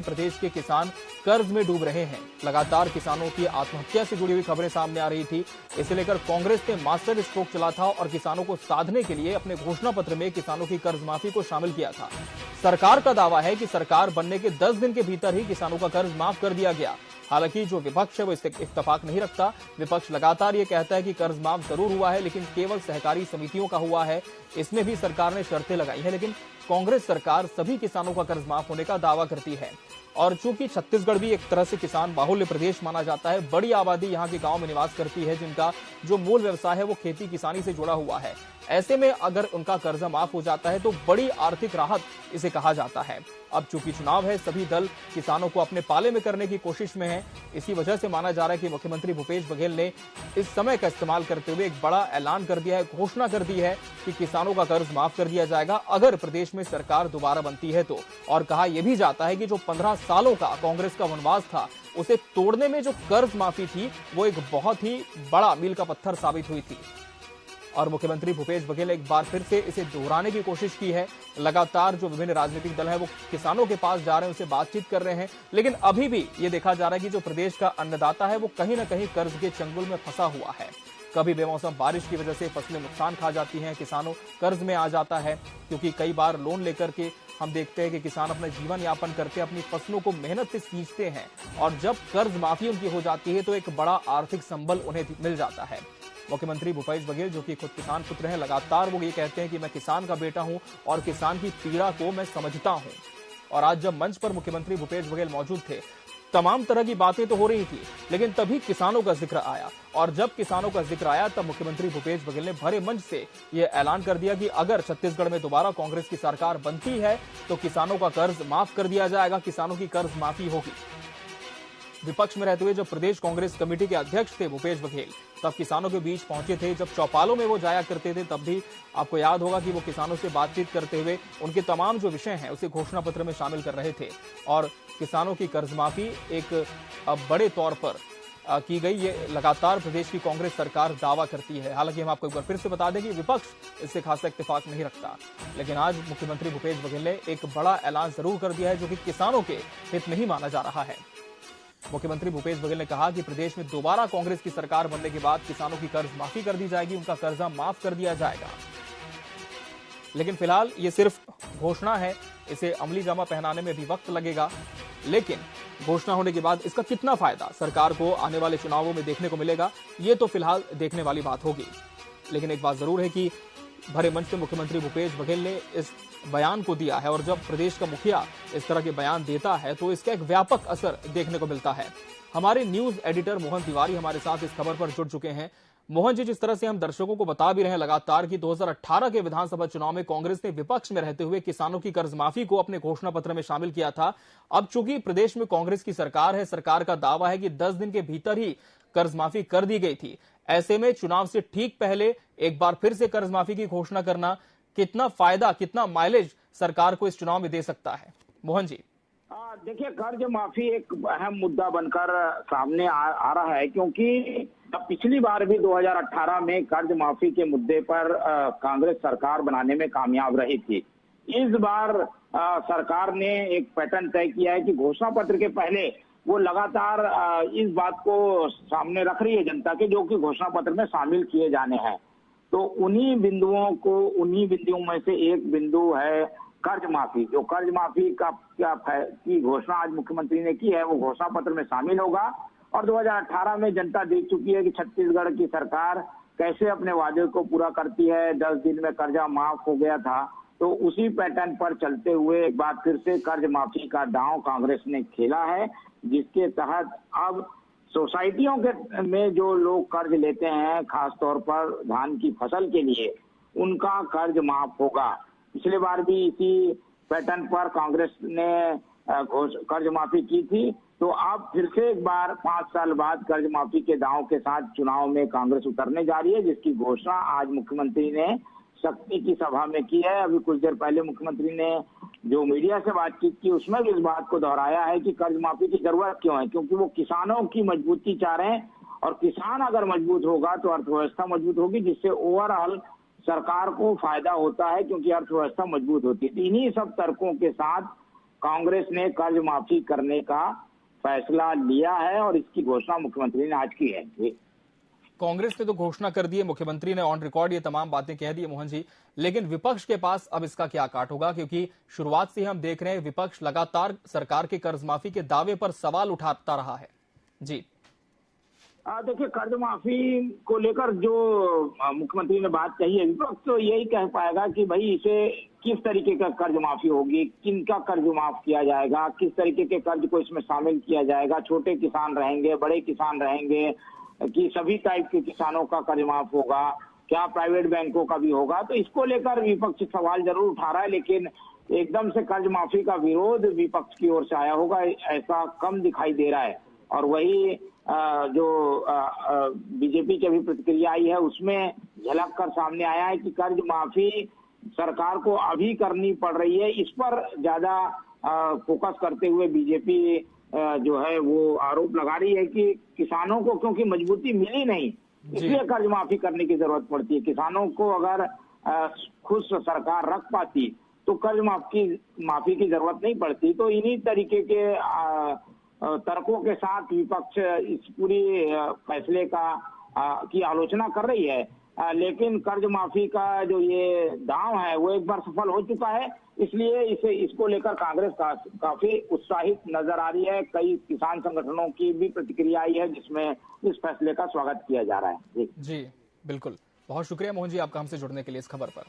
प्रदेश के किसान कर्ज में डूब रहे हैं। लगातार किसानों की आत्महत्या से जुड़ी हुई खबरें सामने आ रही थी। इसे लेकर कांग्रेस ने मास्टर स्ट्रोक चला था और किसानों को साधने के लिए अपने घोषणा पत्र में किसानों की कर्ज माफी को शामिल किया था। सरकार का दावा है कि सरकार बनने के 10 दिन के भीतर ही किसानों का कर्ज माफ कर दिया गया। हालांकि जो विपक्ष है वो इससे इत्तेफाक नहीं रखता। विपक्ष लगातार ये कहता है कि कर्ज माफ जरूर हुआ है, लेकिन केवल सहकारी समितियों का हुआ है। इसमें भी सरकार ने शर्तें लगाई है, लेकिन कांग्रेस सरकार सभी किसानों का कर्ज माफ होने का दावा करती है। और चूंकि छत्तीसगढ़ भी एक तरह से किसान बाहुल्य प्रदेश माना जाता है, बड़ी आबादी यहाँ के गांव में निवास करती है, जिनका जो मूल व्यवसाय है वो खेती किसानी से जुड़ा हुआ है। ऐसे में अगर उनका कर्जा माफ हो जाता है तो बड़ी आर्थिक राहत इसे कहा जाता है। अब चूंकि चुनाव है, सभी दल किसानों को अपने पाले में करने की कोशिश में है। इसी वजह से माना जा रहा है कि मुख्यमंत्री भूपेश बघेल ने इस समय का इस्तेमाल करते हुए एक बड़ा ऐलान कर दिया है, घोषणा कर दी है कि किसानों का कर्ज माफ कर दिया जाएगा अगर प्रदेश में सरकार दोबारा बनती है तो। और कहा यह भी जाता है कि जो 15 सालों का कांग्रेस का वनवास था, उसे तोड़ने में जो कर्ज माफी थी वो एक बहुत ही बड़ा मील का पत्थर साबित हुई थी। और मुख्यमंत्री भूपेश बघेल ने एक बार फिर से इसे दोहराने की कोशिश की है। लगातार जो विभिन्न राजनीतिक दल है वो किसानों के पास जा रहे हैं, उनसे बातचीत कर रहे हैं, लेकिन अभी भी ये देखा जा रहा है कि जो प्रदेश का अन्नदाता है वो कहीं ना कहीं कर्ज के चंगुल में फंसा हुआ है। कभी बेमौसम बारिश की वजह से फसलें नुकसान खा जाती हैं, किसानों कर्ज में आ जाता है, क्योंकि कई बार लोन लेकर के हम देखते हैं कि किसान अपना जीवन यापन करते हैं, अपनी फसलों को मेहनत से सींचते हैं, और जब कर्ज माफी उनकी हो जाती है तो एक बड़ा आर्थिक संबल उन्हें मिल जाता है। मुख्यमंत्री भूपेश बघेल, जो कि खुद किसान पुत्र हैं, लगातार वो ये कहते हैं कि मैं किसान का बेटा हूं और किसान की पीड़ा को मैं समझता हूं। और आज जब मंच पर मुख्यमंत्री भूपेश बघेल मौजूद थे, तमाम तरह की बातें तो हो रही थी, लेकिन तभी किसानों का जिक्र आया। और जब किसानों का जिक्र आया तब मुख्यमंत्री भूपेश बघेल ने भरे मंच से यह ऐलान कर दिया कि अगर छत्तीसगढ़ में दोबारा कांग्रेस की सरकार बनती है तो किसानों का कर्ज माफ कर दिया जाएगा, किसानों की कर्ज माफी होगी। विपक्ष में रहते हुए जब प्रदेश कांग्रेस कमेटी के अध्यक्ष थे भूपेश बघेल, तब किसानों के बीच पहुंचे थे। जब चौपालों में वो जाया करते थे तब भी आपको याद होगा कि वो किसानों से बातचीत करते हुए उनके तमाम जो विषय हैं उसे घोषणा पत्र में शामिल कर रहे थे। और किसानों की कर्ज माफी एक बड़े तौर पर की गई, ये लगातार प्रदेश की कांग्रेस सरकार दावा करती है। हालांकि हम आपको एक बार फिर से बता दें कि विपक्ष इससे खासा इत्तेफाक नहीं रखता, लेकिन आज मुख्यमंत्री भूपेश बघेल ने एक बड़ा ऐलान जरूर कर दिया है जो कि किसानों के हित में ही माना जा रहा है। मुख्यमंत्री भूपेश बघेल ने कहा कि प्रदेश में दोबारा कांग्रेस की सरकार बनने के बाद किसानों की कर्ज माफी कर दी जाएगी, उनका कर्जा माफ कर दिया जाएगा। लेकिन फिलहाल ये सिर्फ घोषणा है, इसे अमली जामा पहनाने में भी वक्त लगेगा। लेकिन घोषणा होने के बाद इसका कितना फायदा सरकार को आने वाले चुनावों में देखने को मिलेगा, ये तो फिलहाल देखने वाली बात होगी। लेकिन एक बात जरूर है कि भरे मंच पे मुख्यमंत्री भूपेश बघेल ने इस बयान को दिया है, और जब प्रदेश का मुखिया इस तरह के बयान देता है तो इसका एक व्यापक असर देखने को मिलता है। हमारे न्यूज एडिटर मोहन तिवारी हमारे साथ इस खबर पर जुड़ चुके हैं। मोहन जी, जिस तरह से हम दर्शकों को बता भी रहे हैं लगातार कि 2018 के विधानसभा चुनाव में कांग्रेस ने विपक्ष में रहते हुए किसानों की कर्ज माफी को अपने घोषणा पत्र में शामिल किया था। अब चूंकि प्रदेश में कांग्रेस की सरकार है, सरकार का दावा है कि 10 दिन के भीतर ही कर्ज माफी कर दी गई थी। ऐसे में चुनाव से ठीक पहले एक बार फिर से कर्ज माफी की घोषणा करना कितना फायदा, कितना माइलेज सरकार को इस चुनाव में दे सकता है? मोहन जी। देखिए, कर्ज माफी एक अहम मुद्दा बनकर सामने आ रहा है, क्योंकि पिछली बार भी 2018 में कर्ज माफी के मुद्दे पर कांग्रेस सरकार बनाने में कामयाब रही थी। इस बार सरकार ने एक पैटर्न तय किया है कि घोषणा पत्र के पहले वो लगातार इस बात को सामने रख रही है जनता के, जो कि घोषणा पत्र में शामिल किए जाने हैं। तो उन्हीं बिंदुओं में से एक बिंदु है कर्ज माफी। जो कर्ज माफी की घोषणा आज मुख्यमंत्री ने की है वो घोषणा पत्र में शामिल होगा। और 2018 में जनता देख चुकी है कि छत्तीसगढ़ की सरकार कैसे अपने वादे को पूरा करती है। 10 दिन में कर्जा माफ हो गया था, तो उसी पैटर्न पर चलते हुए एक बार फिर से कर्ज माफी का दांव कांग्रेस ने खेला है, जिसके तहत अब सोसाइटियों के में जो लोग कर्ज लेते हैं, खासतौर पर धान की फसल के लिए, उनका कर्ज माफ होगा। पिछले बार भी इसी पैटर्न पर कांग्रेस ने कर्ज माफी की थी, तो अब फिर से एक बार 5 साल बाद कर्ज माफी के दांव के साथ चुनाव में कांग्रेस उतरने जा रही है, जिसकी घोषणा आज मुख्यमंत्री ने शक्ति की सभा में की है। अभी कुछ देर पहले मुख्यमंत्री ने जो मीडिया से बातचीत की उसमें भी इस बात को दोहराया है कि कर्ज माफी की जरूरत क्यों है, क्योंकि वो किसानों की मजबूती चाह रहे हैं, और किसान अगर मजबूत होगा तो अर्थव्यवस्था मजबूत होगी, जिससे ओवरऑल सरकार को फायदा होता है, क्योंकि अर्थव्यवस्था मजबूत होती है। इन्हीं सब तर्कों के साथ कांग्रेस ने कर्ज माफी करने का फैसला लिया है और इसकी घोषणा मुख्यमंत्री ने आज की है। कांग्रेस ने तो घोषणा कर दी है, मुख्यमंत्री ने ऑन रिकॉर्ड ये तमाम बातें कह दी है मोहन जी, लेकिन विपक्ष के पास अब इसका क्या काट होगा? क्योंकि शुरुआत से ही हम देख रहे हैं विपक्ष लगातार सरकार के कर्ज माफी के दावे पर सवाल उठाता रहा है। जी देखिए, कर्ज माफी को लेकर जो मुख्यमंत्री ने बात कही है, विपक्ष तो यही कह पाएगा कि भाई इसे किस तरीके का कर्ज माफी होगी, किनका कर्ज माफ किया जाएगा, किस तरीके के कर्ज को इसमें शामिल किया जाएगा, छोटे किसान रहेंगे, बड़े किसान रहेंगे, कि सभी टाइप के किसानों का कर्ज माफ होगा, क्या प्राइवेट बैंकों का भी होगा। तो इसको लेकर विपक्ष सवाल जरूर उठा रहा है, लेकिन एकदम से कर्ज माफी का विरोध विपक्ष की ओर से आया होगा ऐसा कम दिखाई दे रहा है। और वही जो बीजेपी की अभी प्रतिक्रिया आई है उसमें झलक कर सामने आया है कि कर्ज माफी सरकार को अभी करनी पड़ रही है, इस पर ज्यादा फोकस करते हुए बीजेपी जो है वो आरोप लगा रही है कि किसानों को क्योंकि मजबूती मिली नहीं, इसलिए कर्ज माफी करने की जरूरत पड़ती है। किसानों को अगर खुद सरकार रख पाती तो कर्ज माफी की जरूरत नहीं पड़ती। तो इन्हीं तरीके के तर्कों के साथ विपक्ष इस पूरी फैसले की आलोचना कर रही है, लेकिन कर्ज माफी का जो ये दांव है वो एक बार सफल हो चुका है, इसलिए इसको लेकर कांग्रेस काफी उत्साहित नजर आ रही है। कई किसान संगठनों की भी प्रतिक्रिया आई है जिसमें इस फैसले का स्वागत किया जा रहा है। जी बिल्कुल, बहुत शुक्रिया मोहन जी आपका हमसे जुड़ने के लिए इस खबर पर।